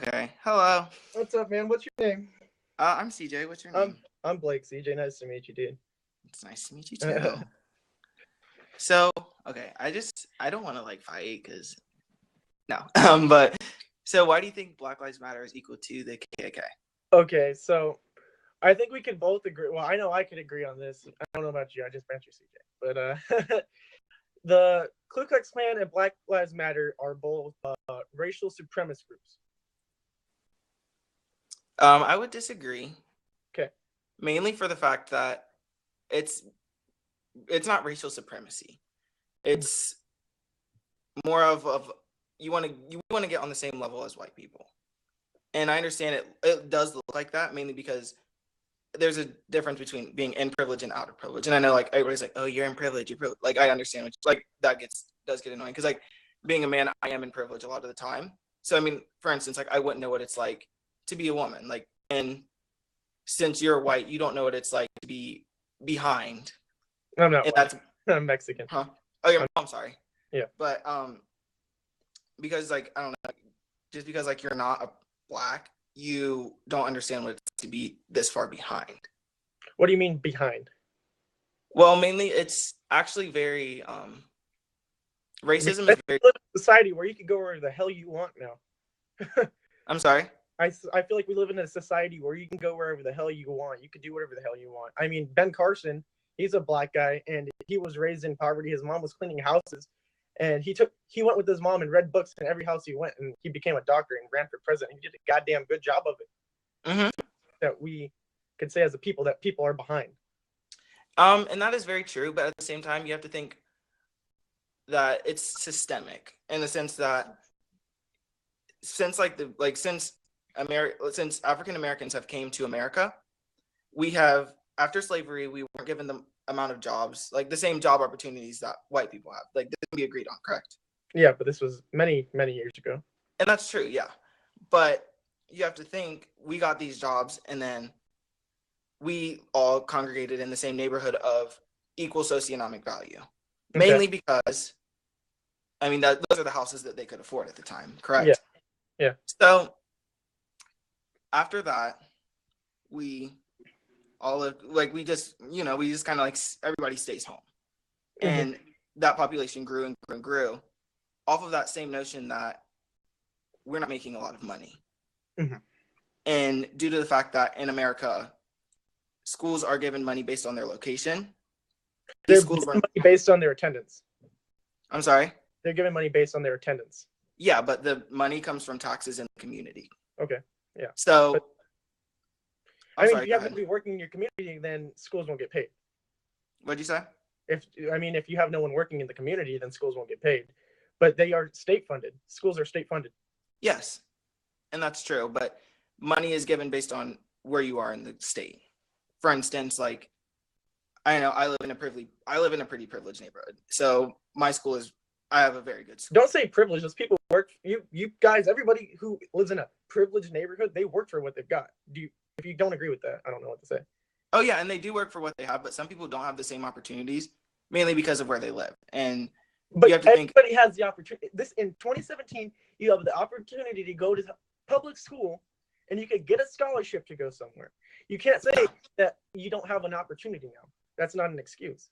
Okay. Hello. What's up, man? What's your name? I'm CJ. What's your name? I'm Blake. CJ, nice to meet you, dude. It's nice to meet you too. So, okay, I don't want to fight because no. But so why do you think Black Lives Matter is equal to the KKK? Okay, so I think we can both agree. Well, I know I could agree on this. I don't know about you. I just met you, CJ. But the Ku Klux Klan and Black Lives Matter are both racial supremacist groups. I would disagree. Okay. Mainly for the fact that it's not racial supremacy. It's more of you want to get on the same level as white people. And I understand it does look like that, mainly because there's a difference between being in privilege and out of privilege. And I know everybody's like, oh, you're in privilege, you're privileged. I understand that does get annoying because being a man, I am in privilege a lot of the time. So I mean, for instance, I wouldn't know what it's like to be a woman. And since you're white, you don't know what it's like to be behind. I'm not white. I'm Mexican. Huh? Oh yeah, I'm sorry. Yeah. But because I don't know, just because you're not a black, you don't understand what it's to be this far behind. What do you mean behind? Well, mainly it's actually very racism is very. We live in a society where you can go where the hell you want now. I'm sorry. I feel like we live in a society where you can go wherever the hell you want. You can do whatever the hell you want. I mean, Ben Carson, he's a black guy, and he was raised in poverty. His mom was cleaning houses, and he went with his mom and read books in every house he went, and he became a doctor and ran for president. He did a goddamn good job of it. Mm-hmm. That we could say as a people that people are behind. And that is very true, but at the same time, you have to think that it's systemic in the sense that since since African Americans have came to America, we have, after slavery, we weren't given the amount of jobs, the same job opportunities that white people have. This can be agreed on, correct? Yeah, but this was many, many years ago. And that's true, yeah. But you have to think, we got these jobs, and then we all congregated in the same neighborhood of equal socioeconomic value. Okay. Mainly because, I mean, those are the houses that they could afford at the time, correct? Yeah. So after that, we all lived, we just kind of everybody stays home. Mm-hmm. And that population grew and grew and grew off of that same notion that we're not making a lot of money. Mm-hmm. And due to the fact that in America, schools are given money based on their location. They're given money based on their attendance. I'm sorry? They're given money based on their attendance. Yeah, but the money comes from taxes in the community. Okay, yeah. So, if you have nobody working in your community, then schools won't get paid. What'd you say? If you have no one working in the community, then schools won't get paid. But they are state funded. Schools are state funded. Yes, and that's true. But money is given based on where you are in the state. For instance, I know I live in a pretty privileged neighborhood. So I have a very good school. Don't say privileged. Those people work. You guys, everybody who lives in a privileged neighborhood, they work for what they've got. If you don't agree with that, I don't know what to say. Oh yeah, and they do work for what they have, but some people don't have the same opportunities, mainly because of where they live. But everybody has the opportunity. This in 2017, you have the opportunity to go to public school, and you could get a scholarship to go somewhere. You can't say that you don't have an opportunity now. That's not an excuse.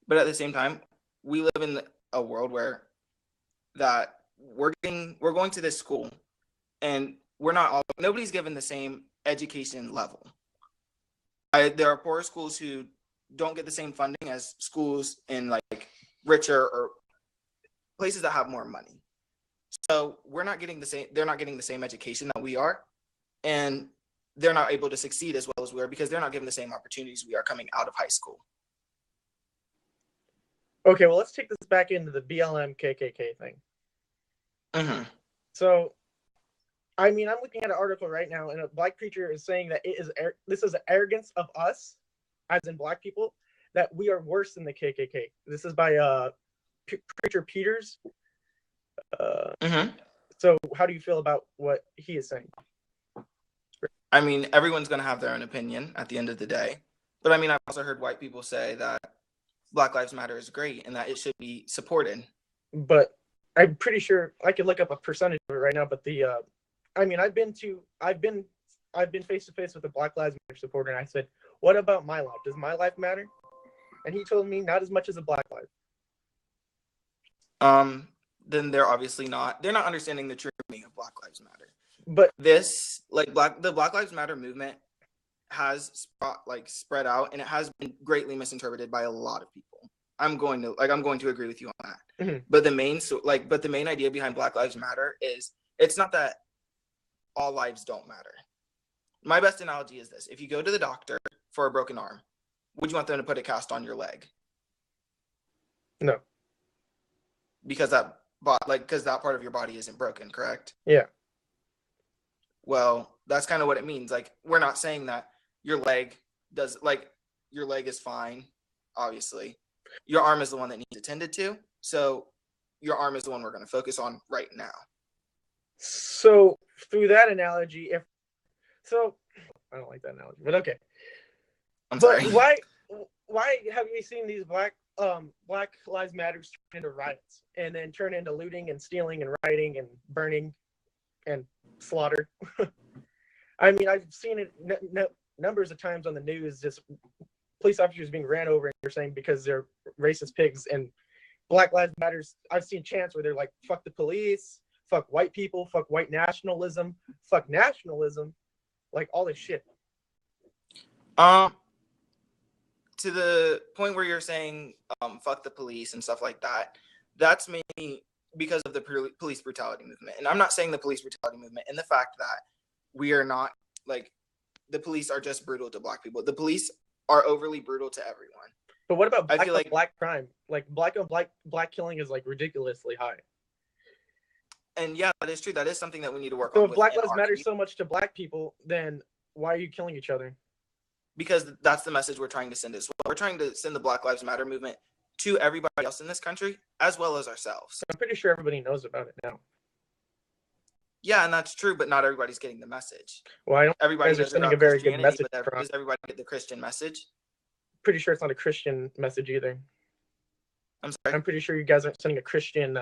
But at the same time, we live in a world where that we're going to this school, and nobody's given the same education level. There are poorer schools who don't get the same funding as schools in richer or places that have more money. So they're not getting the same education that we are, and they're not able to succeed as well as we are because they're not given the same opportunities we are coming out of high school. Okay, well, let's take this back into the BLM KKK thing. Mm-hmm. So, I'm looking at an article right now, and a black preacher is saying that this is arrogance of us, as in black people, that we are worse than the KKK. This is by Preacher Peters. Mm-hmm. So, how do you feel about what he is saying? I mean, everyone's going to have their own opinion at the end of the day. But I've also heard white people say that Black Lives Matter is great and that it should be supported. But I'm pretty sure I could look up a percentage of it right now, but the I mean, I've been face to face with a Black Lives Matter supporter, and I said, "What about my life? Does my life matter?" And he told me, "Not as much as a Black life." Then they're obviously not. They're not understanding the true meaning of Black Lives Matter. But This, like the Black Lives Matter movement, has spread out, and it has been greatly misinterpreted by a lot of people. I'm going to agree with you on that. mm-hmm. But the main idea behind Black Lives Matter is it's not that all lives don't matter. My best analogy is this: if you go to the doctor for a broken arm, would you want them to put a cast on your leg? No. Because that part of your body isn't broken, correct? Yeah. Well, that's kind of what it means. Like, we're not saying that your leg is fine, obviously. Your arm is the one that needs attended to. So your arm is the one we're going to focus on right now. So through that analogy, I don't like that analogy, but okay. I'm sorry. Why have you seen these Black Lives Matter turn into riots and then turn into looting and stealing and rioting and burning and slaughter? I mean, I've seen it numbers of times on the news, just police officers being ran over, and they're saying because they're racist pigs. And Black Lives Matters, I've seen chants where they're like, fuck the police, fuck white people, fuck white nationalism, like all this shit. To the point where you're saying fuck the police and stuff like that, that's mainly because of the police brutality movement. And I'm not saying the police brutality movement and the fact that we are not, like, the police are just brutal to Black people. The police are overly brutal to everyone. But what about black crime? Like black on black killing is like ridiculously high. And yeah, that is true. That is something that we need to work on. So if Black Lives Matter so much to Black people, then why are you killing each other? Because that's the message we're trying to send as well. We're trying to send the Black Lives Matter movement to everybody else in this country, as well as ourselves. I'm pretty sure everybody knows about it now. Yeah, and that's true, but not everybody's getting the message. Well, I don't. Everybody knows sending a very good message. Does everybody get the Christian message? Pretty sure it's not a Christian message either. I'm sorry? I'm pretty sure you guys aren't sending a Christian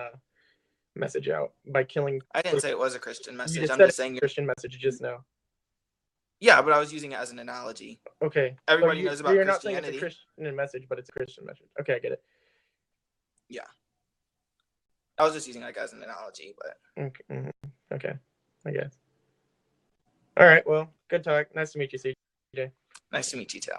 message out by killing. I didn't say it was a Christian message. I'm just saying a Christian message just now. Yeah, but I was using it as an analogy. Okay. Everybody knows about Christianity. You're not saying it's a Christian message, but it's a Christian message. Okay, I get it. Yeah. I was just using it as an analogy, but... Okay, okay, I guess. All right, well, good talk. Nice to meet you, CJ. Nice to meet you, too.